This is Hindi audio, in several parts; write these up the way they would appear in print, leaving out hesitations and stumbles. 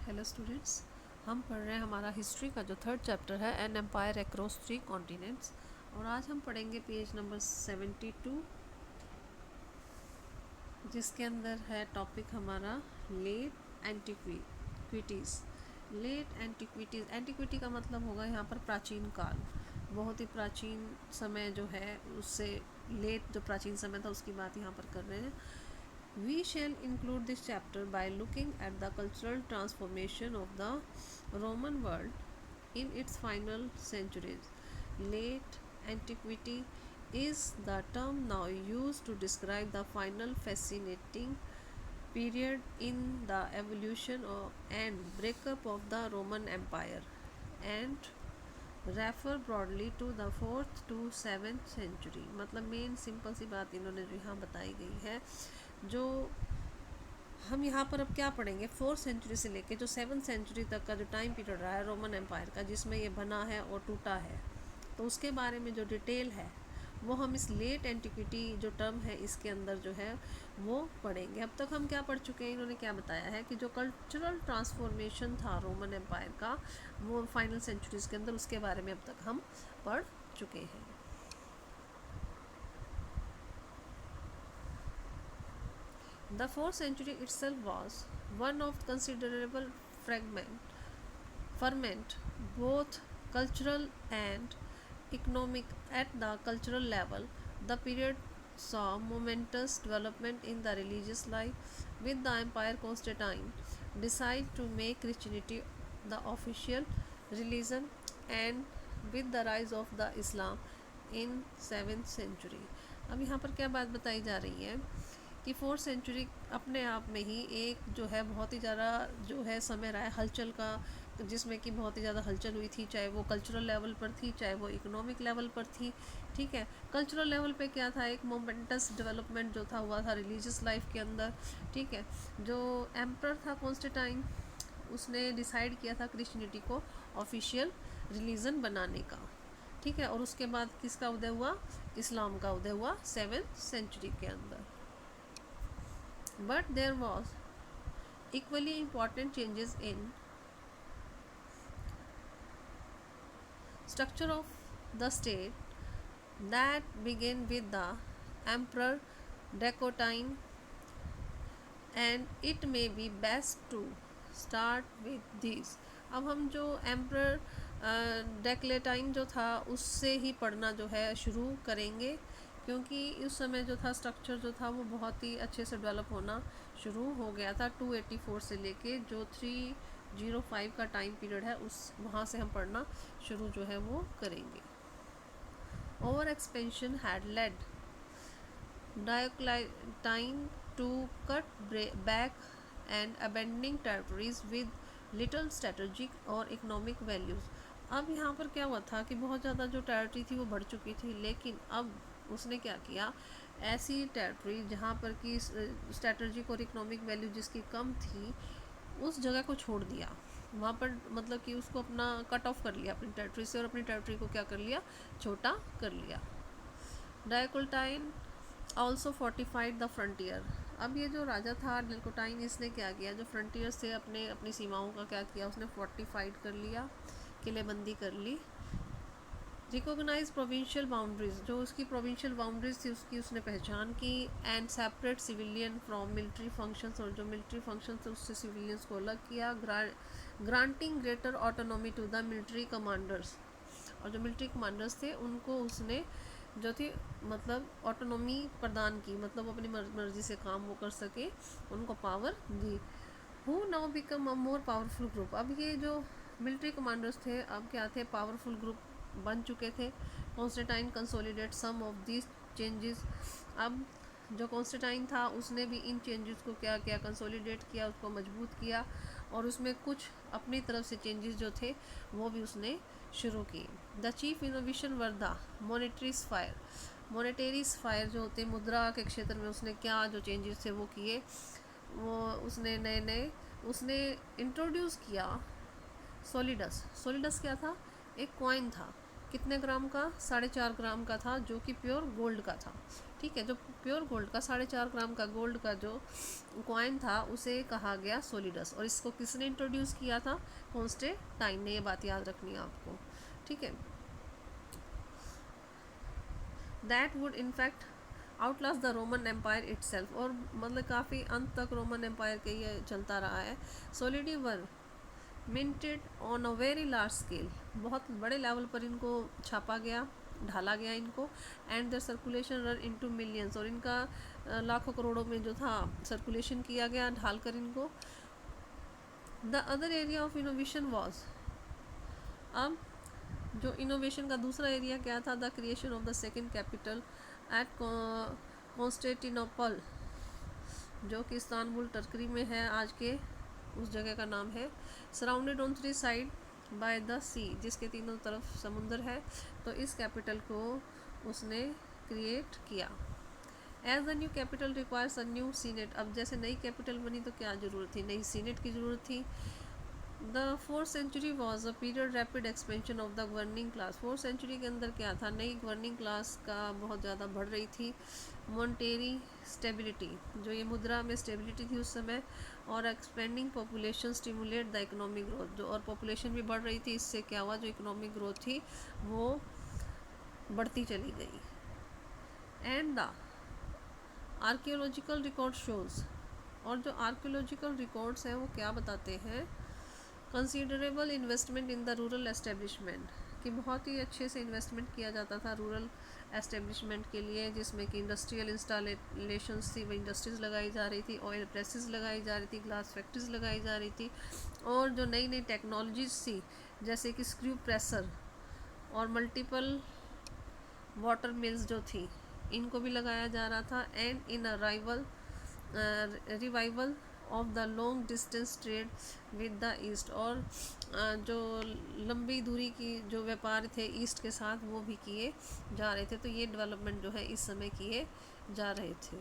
हेलो स्टूडेंट्स, हम पढ़ रहे हैं हमारा हिस्ट्री का जो थर्ड चैप्टर है एन एम्पायर अक्रॉस 3 कॉन्टिनेंट्स। और आज हम पढ़ेंगे पेज नंबर 72, जिसके अंदर है टॉपिक हमारा late antiquities. Late antiquities, antiquity का मतलब होगा यहाँ पर प्राचीन काल, बहुत ही प्राचीन समय जो है उससे लेट जो प्राचीन समय था उसकी बात यहाँ पर कर रहे हैं। We shall include this chapter by looking at the cultural transformation of the Roman world in its final centuries. Late antiquity is the term now used to describe the final fascinating period in the evolution and breakup of the Roman Empire, and refer broadly to the 4th to 7th century. मतलब मेन सिंपल सी बात इन्होंने जो यहाँ बताई गई है, जो हम यहाँ पर अब क्या पढ़ेंगे, 4th सेंचुरी से लेके जो 7th सेंचुरी तक का जो टाइम पीरियड रहा है रोमन एम्पायर का, जिसमें ये बना है और टूटा है, तो उसके बारे में जो डिटेल है वो हम इस लेट एंटिक्विटी जो टर्म है इसके अंदर जो है वो पढ़ेंगे। अब तक हम क्या पढ़ चुके हैं, इन्होंने क्या बताया है कि जो कल्चरल ट्रांसफॉर्मेशन था रोमन एम्पायर का वो फाइनल सेंचुरीज़ के अंदर, उसके बारे में अब तक हम पढ़ चुके हैं। The 4th century itself was one of considerable ferment, both cultural and economic. At the cultural level, the period saw momentous development in the religious life, with the Empire Constantine decide to make Christianity the official religion, and with the rise of the Islam in 7th century. अब यहाँ पर क्या बात बताई जा रही है कि 4th सेंचुरी अपने आप में ही एक जो है बहुत ही ज़्यादा जो है समय रहा है हलचल का, जिसमें कि बहुत ही ज़्यादा हलचल हुई थी, चाहे वो कल्चरल लेवल पर थी चाहे वो इकोनॉमिक लेवल पर थी। ठीक है, कल्चरल लेवल पे क्या था, एक मोमेंटस डेवलपमेंट जो था हुआ था रिलीजियस लाइफ के अंदर। ठीक है, जो एम्पर था कॉन्स्टेंटाइन, उसने डिसाइड किया था क्रिश्चियनिटी को ऑफिशियल रिलीजन बनाने का। ठीक है, और उसके बाद किसका उदय हुआ, इस्लाम का उदय हुआ 7th सेंचुरी के अंदर। But there was equally important changes in structure of the state that began with the emperor Decotine, and it may be best to start with these. अब हम जो एम्प्रर डेक्लेटाइन जो था उससे ही पढ़ना जो है शुरू करेंगे, क्योंकि उस समय जो था स्ट्रक्चर जो था वो बहुत ही अच्छे से डेवलप होना शुरू हो गया था। 284 से लेके जो 305 का टाइम पीरियड है उस वहाँ से हम पढ़ना शुरू जो है वो करेंगे। Over expansion had led Diocletian to cut back and abandoning territories with little strategic और economic values. अब यहाँ पर क्या हुआ था कि बहुत ज़्यादा जो टेरिटरी थी वो बढ़ चुकी थी, लेकिन अब उसने क्या किया, ऐसी टेरिटरी जहाँ पर कि स्ट्रेटजिक और इकोनॉमिक वैल्यू जिसकी कम थी उस जगह को छोड़ दिया, वहाँ पर मतलब कि उसको अपना कट ऑफ कर लिया अपनी टेरिटरी से, और अपनी टेरिटरी को क्या कर लिया, छोटा कर लिया। डायकोल्टाइन ऑल्सो फोर्टिफाइड द फ्रंटियर। अब ये जो राजा था डेल्कोटाइन, इसने क्या किया, जो फ्रंटियर से अपनी सीमाओं का क्या किया, उसने फोर्टिफाइड कर लिया, किलेबंदी कर ली। रिकोगनाइज प्रोविंशियल बाउंड्रीज, जो उसकी प्रोविंशियल बाउंड्रीज थी उसकी उसने पहचान की। And separate civilian from military functions, और जो मिलिट्री फंक्शंस थे उससे सिविलियंस को अलग किया। Granting greater autonomy to the military commanders, और जो मिलिट्री कमांडर्स थे उनको उसने जो थी मतलब ऑटोनॉमी प्रदान की, मतलब अपनी मर्जी से काम वो कर सके, उनको power the. Who now become a more powerful group. अब ये जो मिलिट्री कमांडर्स थे अब क्या थे, पावरफुल ग्रुप बन चुके थे। Constantine consolidate some of these changes. अब जो कॉन्स्टेंटाइन था उसने भी इन चेंजेस को क्या किया, कंसोलिडेट किया, उसको मजबूत किया, और उसमें कुछ अपनी तरफ से चेंजेस जो थे वो भी उसने शुरू किए। The chief innovation were the monetary sphere. Monetary sphere जो होते मुद्रा के क्षेत्र में उसने क्या जो चेंजेस थे वो किए, वो उसने नए उसने इंट्रोड्यूस किया सोलिडस। सोलिडस क्या था, एक कॉइन था कितने ग्राम का? 4.5 ग्राम का था, जो कि प्योर गोल्ड का था। ठीक है, जो प्योर गोल्ड का 4.5 ग्राम का गोल्ड का जो कॉइन था उसे कहा गया सोलिडस। और इसको किसने इंट्रोड्यूस किया था? कॉन्स्टेंटाइन ने। ये बात याद रखनी है आपको। ठीक है, that would in fact outlast the Roman Empire itself. और मतलब काफ़ी अंत तक रोमन एम्पायर के ये चलता रहा है। Solidi were minted on a very large scale, बहुत बड़े लेवल पर इनको छापा गया, ढाला गया इनको। And their circulation run into millions, और इनका लाखों करोड़ों में जो था सर्कुलेशन किया गया ढाल कर इनको। The other area of innovation was, अब जो इनोवेशन का दूसरा एरिया क्या था? The creation of the second capital eight Constantinople, जो कि इस्तांबुल टर्की में है आज के, उस जगह का नाम है। Surrounded on 3 side by the sea, जिसके तीनों तरफ समुंदर है। तो इस कैपिटल को उसने क्रिएट किया। As the new capital requires a new senate, अब जैसे नई कैपिटल बनी तो क्या ज़रूरत थी? नई सीनेट की ज़रूरत थी। The 4th century was a period rapid expansion of the governing class। 4th century के अंदर क्या था? नई गवर्निंग क्लास का बहुत ज़्यादा बढ़ रही थी। मॉनेटरी स्टेबिलिटी, जो ये मुद्रा में स्टेबिलिटी थी उस समय। और expanding population stimulate the economic growth, जो और पॉपुलेशन भी बढ़ रही थी, इससे क्या हुआ? जो इकोनॉमिक ग्रोथ थी वो बढ़ती चली गई। And the archaeological record shows, और जो आर्कियोलॉजिकल रिकॉर्ड्स हैं वो क्या बताते हैं? Considerable investment in the rural establishment, कि बहुत ही अच्छे से इन्वेस्टमेंट किया जाता था रूरल एस्टेब्लिशमेंट के लिए, जिसमें कि इंडस्ट्रियल इंस्टॉलेशंस थी, वह इंडस्ट्रीज़ लगाई जा रही थी, ऑयल प्रेसेस लगाई जा रही थी, ग्लास फैक्ट्रीज लगाई जा रही थी। और जो नई नई टेक्नोलॉजीज थी, जैसे कि स्क्रू प्रेसर और मल्टीपल वाटर मिल्स जो थी, इनको भी लगाया जा रहा था। And in arrival revival of the long distance trade with the east, और जो लंबी दूरी की जो व्यापार थे ईस्ट के साथ वो भी किए जा रहे थे। तो ये डेवलपमेंट जो है इस समय किए जा रहे थे।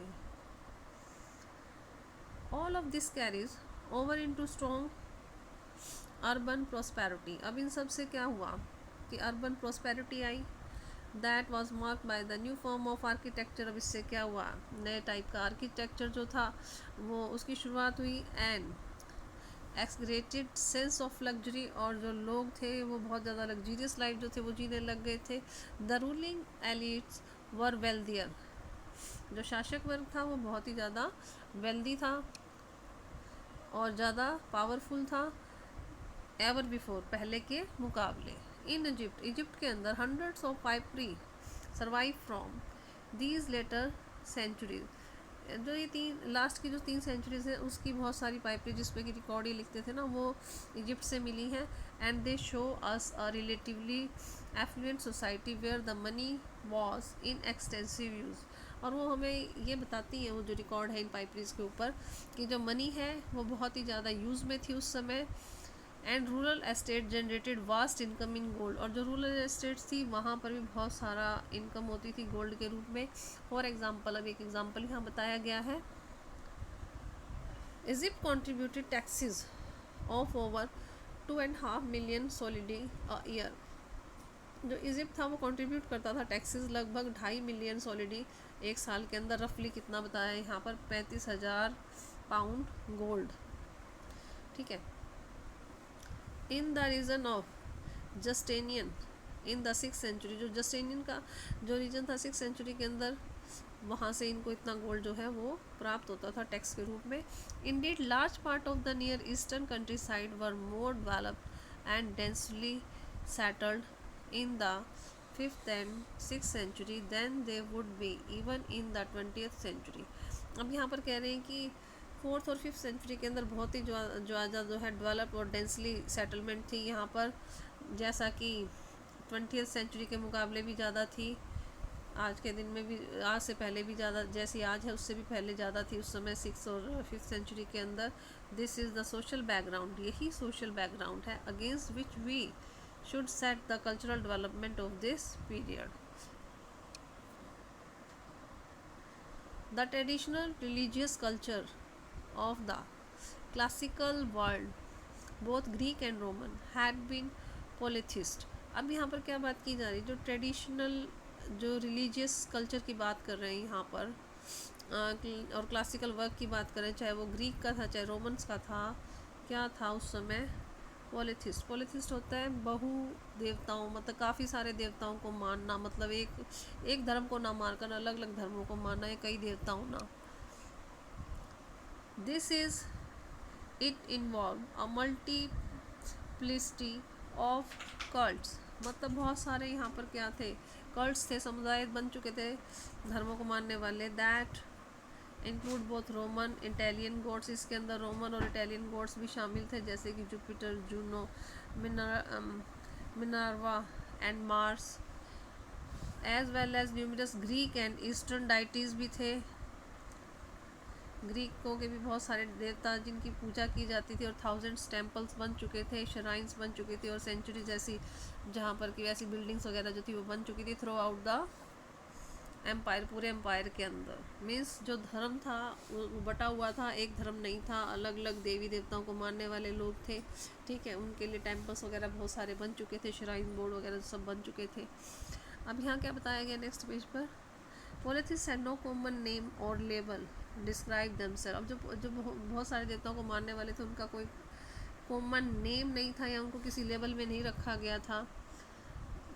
All of this carries over into strong urban prosperity. अब इन सब से क्या हुआ कि urban prosperity I. That was marked by the new form of architecture. अब इससे क्या हुआ? नए टाइप का आर्किटेक्चर जो था वो उसकी शुरुआत हुई। एंड एक्सग्रेटेड सेंस ऑफ लग्जरी, और जो लोग थे वो बहुत ज़्यादा लग्जरियस लाइफ जो थे वो जीने लग गए थे। The ruling elites were wealthier, जो शासक वर्ग था वो बहुत ही ज़्यादा वेल्दी था और ज़्यादा पावरफुल था एवर बिफोर, पहले के मुकाबले। इन इजिप्ट, इजिप्ट के अंदर hundreds of papyri survive from these later centuries, जो ये तीन लास्ट की जो 3 सेंचुरीज हैं उसकी बहुत सारी पाइपरी जिसपे कि रिकॉर्ड ये लिखते थे ना, वो इजिप्ट से मिली हैं। And they show us a relatively affluent society where the money was in extensive use. और वो हमें ये बताती हैं, वो जो रिकॉर्ड है इन पाइपरीज के ऊपर, कि जो मनी है वो बहुत ही ज़्यादा यूज़ में थी उस समय। And rural estate generated vast income in gold, और जो रूरल एस्टेट्स थी वहाँ पर भी बहुत सारा इनकम होती थी गोल्ड के रूप में। फॉर एग्जांपल, अब एक एग्जांपल यहाँ बताया गया है। Egypt contributed taxes of over 2.5 million solidi a year. जो इजिप्ट था वो कंट्रीब्यूट करता था टैक्सेस लगभग 2.5 मिलियन सोलिडी एक साल के अंदर। रफली कितना बताया यहाँ पर? 35,000 पाउंड गोल्ड। ठीक है। In the reign of Justinian in the 6th century, जो जस्टेनियन का जो रीजन था 6th सेंचुरी के अंदर, वहाँ से इनको इतना गोल्ड जो है वो प्राप्त होता था टैक्स के रूप में। Indeed large part of the Near Eastern countryside were more developed and densely settled in the 5th and 6th century then they would be even in the 20th century. अब यहाँ पर कह रहे हैं कि 4th और 5th सेंचुरी के अंदर बहुत ही ज़्यादा जो है डेवलप और डेंसली सेटलमेंट थी यहाँ पर, जैसा कि 20th सेंचुरी के मुकाबले भी ज़्यादा थी। आज के दिन में भी, आज से पहले भी ज़्यादा, जैसी आज है उससे भी पहले ज़्यादा थी उस समय 6th और 5th सेंचुरी के अंदर। This is the social background, यही सोशल बैकग्राउंड है against which we should set the cultural development of this period. The traditional religious culture of the classical world, both Greek and Roman, had been polytheist, अब यहाँ पर क्या बात की जा रही है, जो ट्रेडिशनल जो रिलीजियस कल्चर की बात कर रहे हैं यहाँ पर, और क्लासिकल वर्क की बात करें, चाहे वो ग्रीक का था चाहे रोमन्स का था, क्या था उस समय, पॉलीथिस्ट। पॉलीथिस्ट होता है बहु देवताओं, मतलब काफ़ी सारे देवताओं को मानना, मतलब एक धर्म को ना मानकर अलग अलग धर्मों को मानना है, कई देवताओं ना। This is it involve a multiplicity of cults, मतलब बहुत सारे यहाँ पर क्या थे, कल्ट्स थे, समुदाय बन चुके थे धर्मों को मानने वाले। That include both Roman Italian gods, इसके अंदर रोमन और इटालियन गॉड्स भी शामिल थे, जैसे कि Jupiter, Juno, Minerva and Mars, as well as numerous Greek and eastern deities भी थे। ग्रीकों के भी बहुत सारे देवता जिनकी पूजा की जाती थी, और थाउजेंड्स टेम्पल्स बन चुके थे, श्राइन्स बन चुकी थी, और सेंचुरी जैसी जहाँ पर कि वैसी बिल्डिंग्स वगैरह जो थी वो बन चुकी थी थ्रू आउट द एम्पायर, पूरे एम्पायर के अंदर। मीन्स जो धर्म था वो बटा हुआ था, एक धर्म नहीं था, अलग अलग देवी देवताओं को मानने वाले लोग थे, ठीक है। उनके लिए टेम्पल्स वगैरह बहुत सारे बन चुके थे, श्राइन बोर्ड वगैरह सब बन चुके थे। अब यहाँ क्या बताया गया नेक्स्ट पेज पर, polytheist had no common name और लेबल डिस्क्राइब देमसेल्फ। अब जो बहुत सारे देवताओं को मानने वाले थे, उनका कोई कॉमन नेम नहीं था, या उनको किसी लेवल में नहीं रखा गया था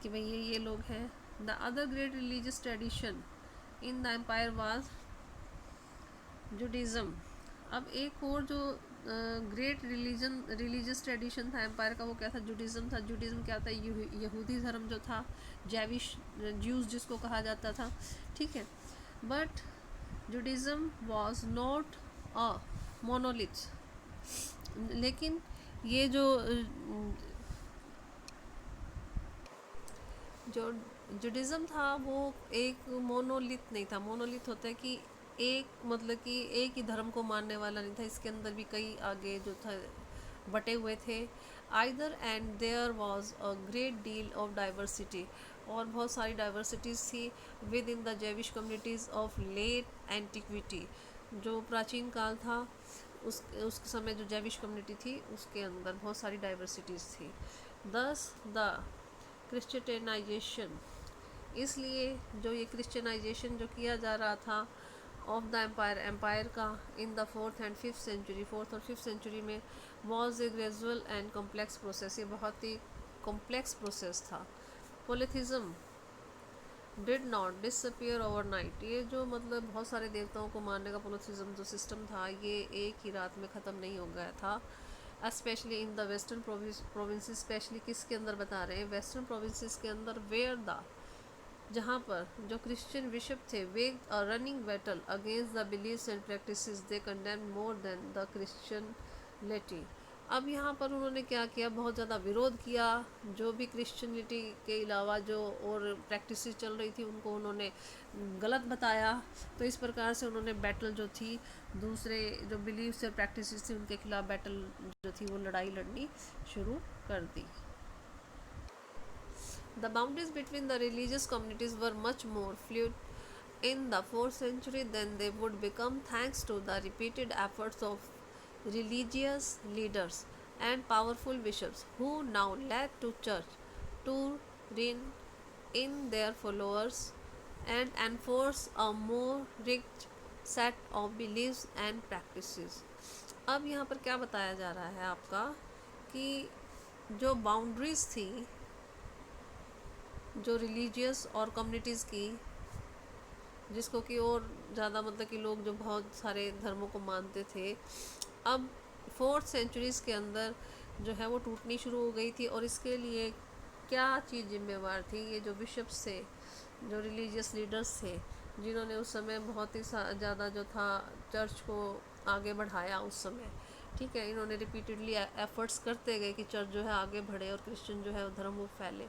कि भाई ये लोग हैं। The other great religious tradition in the empire was Judaism. अब एक और जो ग्रेट रिलीजियस ट्रेडिशन था एम्पायर का, वो क्या था, जुडिज़म था। जुडिज़म क्या था, यहूदी धर्म जो था, जैविश ज्यूज जिसको कहा जाता था, ठीक है। But Judaism was not a monolith, लेकिन ये जो जुडिज़म था वो एक मोनोलिथ नहीं था। मोनोलिथ होता है कि एक, मतलब कि एक ही धर्म को मानने वाला नहीं था, इसके अंदर भी कई आगे जो था बटे हुए थे। Either and there was a great deal of diversity, और बहुत सारी डाइवर्सिटीज़ थी within the Jewish communities of late antiquity, जो प्राचीन काल था उस समय जो जेविश कम्युनिटी थी उसके अंदर बहुत सारी डाइवर्सिटीज़ थी। दस द क्रिश्चियनाइजेशन, इसलिए जो ये क्रिश्चियनाइजेशन जो किया जा रहा था ऑफ द एम्पायर का in the fourth and fifth century, fourth और फिफ्थ सेंचुरी में, was a gradual and complex process, ये बहुत ही कॉम्प्लेक्स प्रोसेस था। Polytheism did not disappear overnight, ये जो मतलब बहुत सारे देवताओं को मानने का पोलिथिज्म जो सिस्टम था, ये एक ही रात में ख़त्म नहीं हो गया था। Specially in the western provinces, specially किसके अंदर बता रहे हैं, वेस्टर्न प्रोविंसेस के अंदर, वेयर द, जहाँ पर जो क्रिश्चियन बिशप थे, वेग a running battle against the beliefs and practices they condemn more than the Christianity. अब यहाँ पर उन्होंने क्या किया, बहुत ज़्यादा विरोध किया, जो भी क्रिश्चियनिटी के अलावा जो और प्रैक्टिसेस चल रही थी उनको उन्होंने गलत बताया। तो इस प्रकार से उन्होंने बैटल जो थी दूसरे जो बिलीव्स और प्रैक्टिसेस थी उनके खिलाफ बैटल जो थी वो लड़ाई लड़नी शुरू कर दी। The boundaries between the religious communities were much more fluid in the 4th century than they would become, thanks to the repeated efforts of religious leaders and powerful bishops who now led to church to rein in their followers and enforce a more strict set of beliefs and practices. अब यहाँ पर क्या बताया जा रहा है आपका कि जो बाउंड्रीज थी जो रिलीजियस और कम्युनिटीज़ की, जिसको कि और ज़्यादा मतलब कि लोग जो बहुत सारे धर्मों को मानते थे, अब फोर्थ सेंचुरीज़ के अंदर जो है वो टूटनी शुरू हो गई थी। और इसके लिए क्या चीज़ जिम्मेवार थी, ये जो बिशप्स थे, जो रिलीजियस लीडर्स थे, जिन्होंने उस समय बहुत ही ज़्यादा जो था चर्च को आगे बढ़ाया उस समय, ठीक है। इन्होंने रिपीटेडली एफर्ट्स करते गए कि चर्च जो है आगे बढ़े और क्रिश्चियन जो है धर्म वो फैले,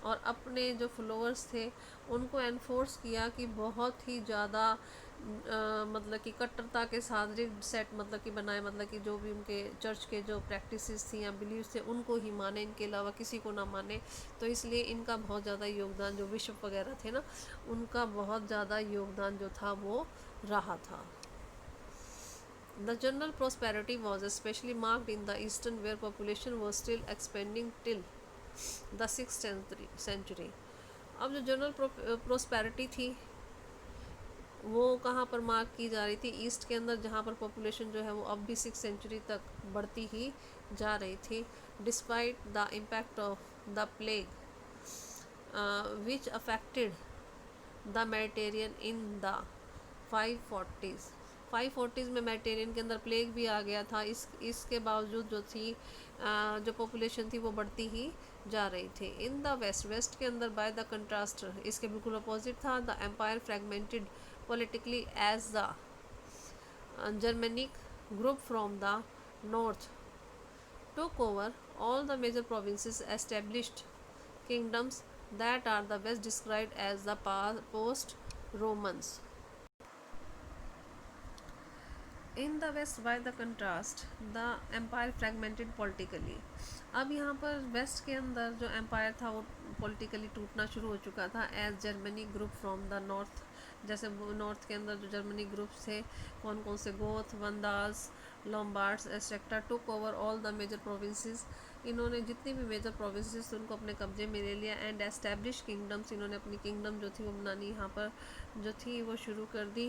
और अपने जो फॉलोअर्स थे उनको एनफोर्स किया कि बहुत ही ज़्यादा मतलब कि कट्टरता के साथ रिग्ड सेट मतलब कि बनाए, मतलब कि जो भी उनके चर्च के जो प्रैक्टिसेस थी या बिलीव्स थे उनको ही माने, इनके अलावा किसी को ना माने। तो इसलिए इनका बहुत ज़्यादा योगदान, जो बिशप वगैरह थे ना, उनका बहुत ज़्यादा योगदान जो था वो रहा था। The general prosperity was especially marked in the eastern, where population was still expanding till the 6th century. अब जो जनरल प्रोस्पेरिटी थी वो कहाँ पर मार्क की जा रही थी, ईस्ट के अंदर, जहाँ पर पॉपुलेशन जो है वो अब भी 6th सेंचुरी तक बढ़ती ही जा रही थी, despite the impact of the plague which affected the Mediterranean in the 540s। 540s में मेडिटेरियन के अंदर प्लेग भी आ गया था। इसके बावजूद जो थी जो पॉपुलेशन थी वो बढ़ती ही जा रही थी। इन द वेस्ट के अंदर बाय द कंट्रास्ट इसके बिल्कुल अपोजिट था। The empire fragmented politically as the Germanic group from the north took over all the major provinces, established kingdoms that are the best described as the post-Romans. In the west by the contrast the empire fragmented politically। अब यहाँ पर वेस्ट के अंदर जो एम्पायर था वो पॉलिटिकली टूटना शुरू हो चुका था as Germanic group from the north. जैसे नॉर्थ के अंदर जो जर्मनी ग्रुप्स थे, कौन कौन से, Goth, Vandals, Lombards etcetera, took over all the major provinces. इन्होंने जितनी भी मेजर प्रोविंसेस थे उनको अपने कब्जे में ले लिया। एंड एस्टेब्लिश किंगडम्स, इन्होंने अपनी किंगडम जो थी वो बनानी यहाँ पर जो थी वो शुरू कर दी।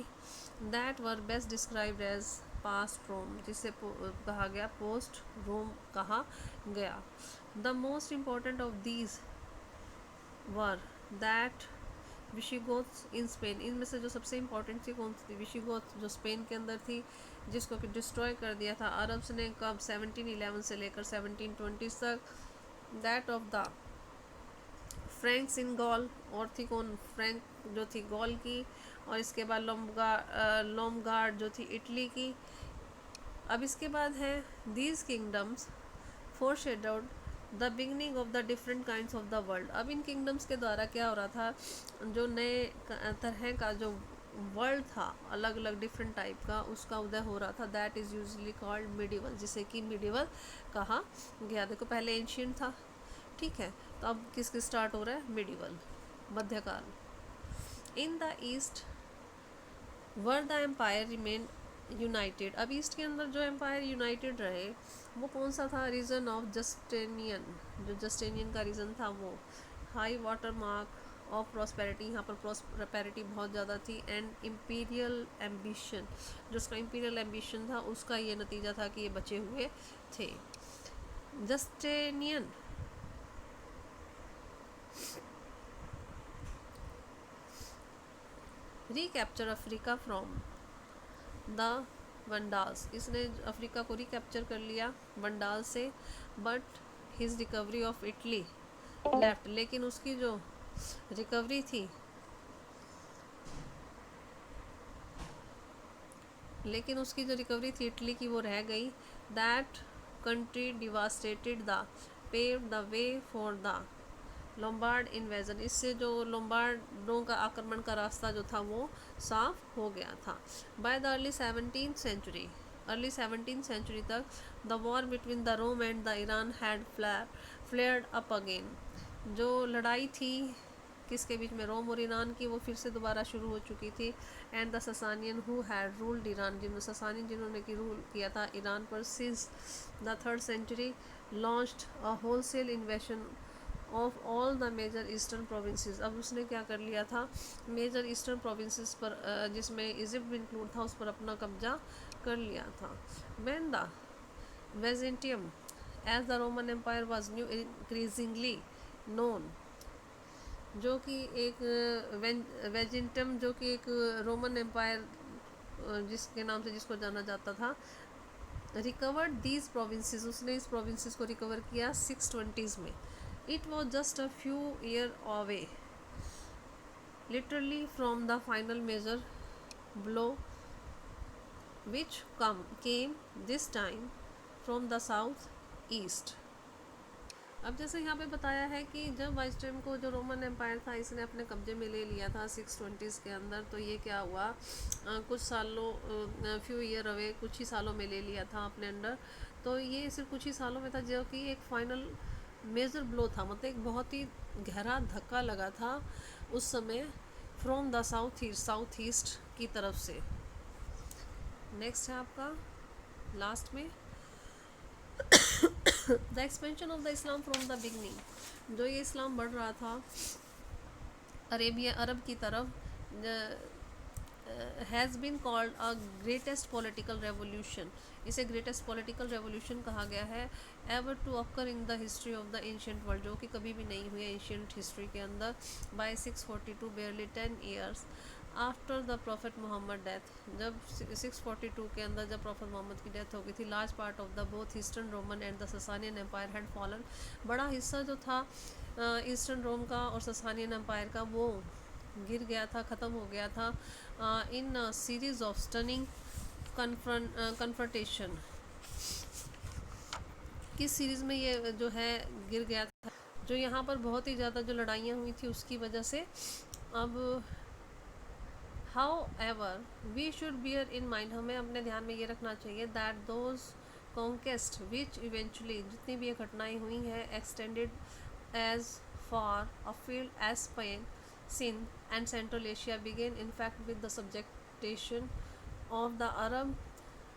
That were best described as post Rome, जिसे कहा गया पोस्ट रोम कहा गया। The most important of these were that Visigoths in Spain. इनमें से जो सबसे इम्पोर्टेंट थी कौन सी थी, विशिगोथ, जो स्पेन के अंदर थी, जिसको कि डिस्ट्रॉय कर दिया था अरब्स ने कब, 1711 से लेकर 1720 तक। That of the Franks in Gaul, और थी कौन, फ्रैंक जो थी गॉल की, और इसके बाद लोमगार्ड जो थी इटली की। अब इसके बाद है these kingdoms foreshadowed the beginning of the different kinds of the world. अब इन किंगडम्स के द्वारा क्या हो रहा था, जो नए तरह का जो वर्ल्ड था, अलग अलग डिफरेंट टाइप का, उसका उदय हो रहा था। That is usually called medieval, जिसे कि मिडिवल कहा गया। देखो पहले एंशियंट था, ठीक है, तो अब किसके स्टार्ट हो रहा है, मिडिवल, मध्यकाल। In the east were the empire remain united. अब ईस्ट के अंदर जो एम्पायर यूनाइटेड रहे वो कौन सा था, रीजन ऑफ जस्टेनियन, जो जस्टेनियन का रीजन था वो। High water mark of prosperity, यहाँ पर प्रॉस्पेरिटी बहुत ज़्यादा थी। एंड इम्पीरियल एम्बिशन, जो उसका इम्पीरियल एम्बिशन था उसका ये नतीजा था कि ये बचे हुए थे। जस्टेनियन रिकैप्चर अफ्रीका फ्रॉम द वंडाल्स, इसने अफ्रीका को रिकैप्चर कर लिया वंडाल से। But his recovery of Italy left, लेकिन उसकी जो रिकवरी थी इटली की वो रह गई। That country devastated the pave the way for the Lombard invasion, इससे जो लोम्बार्डों का आक्रमण का रास्ता जो था वो साफ हो गया था। By the early 17th century तक the war between the Rome and the Iran had flared up again. जो लड़ाई थी किसके बीच में, रोम और ईरान की, वो फिर से दोबारा शुरू हो चुकी थी। And the Sasanian who had ruled Iran, जिन्होंने की रूल किया था ईरान पर, since the 3rd century launched a wholesale invasion of all the major eastern provinces. अब उसने क्या कर लिया था, मेजर ईस्टर्न प्रोविंसेस पर, जिसमें इजिप्ट भी इंक्लूड था, उस पर अपना कब्जा कर लिया था। When the Byzantium as the Roman empire was now increasingly known, जो कि एक वेजेंटम, जो कि एक रोमन एम्पायर जिसके नाम से जिसको जाना जाता था, रिकवर्ड दीज प्रोविंसेस, उसने इस प्रोविंसेस को रिकवर किया 620s में। It was just a few years away, literally, from the final major blow, which came this time from the south east। अब जैसे यहाँ पे बताया है कि जब वाइसटर्म को, जो रोमन एम्पायर था, इसने अपने कब्जे में ले लिया था 620s के अंदर, तो ये क्या हुआ, कुछ सालों, फ्यू ईयर अवे, कुछ ही सालों में ले लिया था अपने अंडर। तो ये सिर्फ कुछ ही सालों में था, जो कि एक फाइनल मेजर ब्लो था, मतलब एक बहुत ही गहरा धक्का लगा था उस समय फ्रॉम द साउथ ईस्ट की तरफ से। नेक्स्ट है आपका लास्ट में the expansion of the Islam from the beginning, जो ये इस्लाम बढ़ रहा था अरब की तरफ, has been called a greatest political revolution, इसे ग्रेटेस्ट पॉलिटिकल रेवोल्यूशन कहा गया है, ever to occur in the history of the ancient world, जो कि कभी भी नहीं हुई है एंशियंट हिस्ट्री के अंदर, by 642 barely 10 years after the prophet Muhammad death, जब 642 के अंदर जब प्रॉफिट मोहम्मद की डेथ हो गई थी, large part of the both eastern Roman and the Sasanian empire had fallen, बड़ा हिस्सा जो था ईस्टर्न रोम का और ससानियन एम्पायर का वो गिर गया था, ख़त्म हो गया था in series of stunning confrontation. किस सीरीज़ में ये जो है गिर गया था, जो यहाँ पर बहुत ही ज़्यादा जो लड़ाइयाँ हुई थी उसकी वजह से। अब however we should bear in mind, हमें अपने ध्यान में ये रखना चाहिए that those conquest which eventually, जितनी भी ये घटनाएँ हुई हैं, extended as far afield as Spain, Sindh and Central Asia, began in fact with the subjugation of the Arab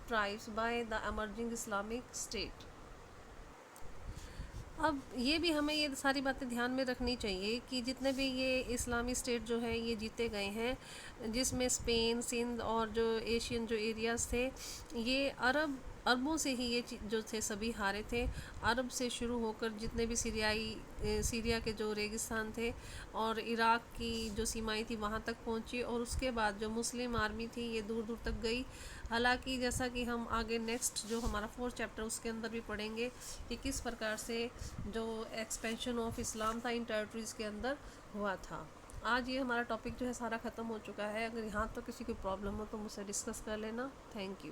tribes by the emerging Islamic State. अब ये भी हमें ये सारी बातें ध्यान में रखनी चाहिए कि जितने भी ये इस्लामी स्टेट जो है ये जीते गए हैं, जिसमें स्पेन, सिंध और जो एशियन जो एरियाज़ थे, ये अरबों से ही ये जो थे सभी हारे थे। अरब से शुरू होकर जितने भी सीरिया के जो रेगिस्तान थे और इराक़ की जो सीमाएं थी वहाँ तक पहुँची, और उसके बाद जो मुस्लिम आर्मी थी ये दूर दूर तक गई। हालांकि जैसा कि हम आगे नेक्स्ट जो हमारा 4th चैप्टर उसके अंदर भी पढ़ेंगे कि किस प्रकार से जो एक्सपेंशन ऑफ इस्लाम था इन टेरिटरीज़ के अंदर हुआ था। आज ये हमारा टॉपिक जो है सारा ख़त्म हो चुका है। अगर यहाँ तो किसी को प्रॉब्लम हो तो मुझसे डिस्कस कर लेना। Thank you.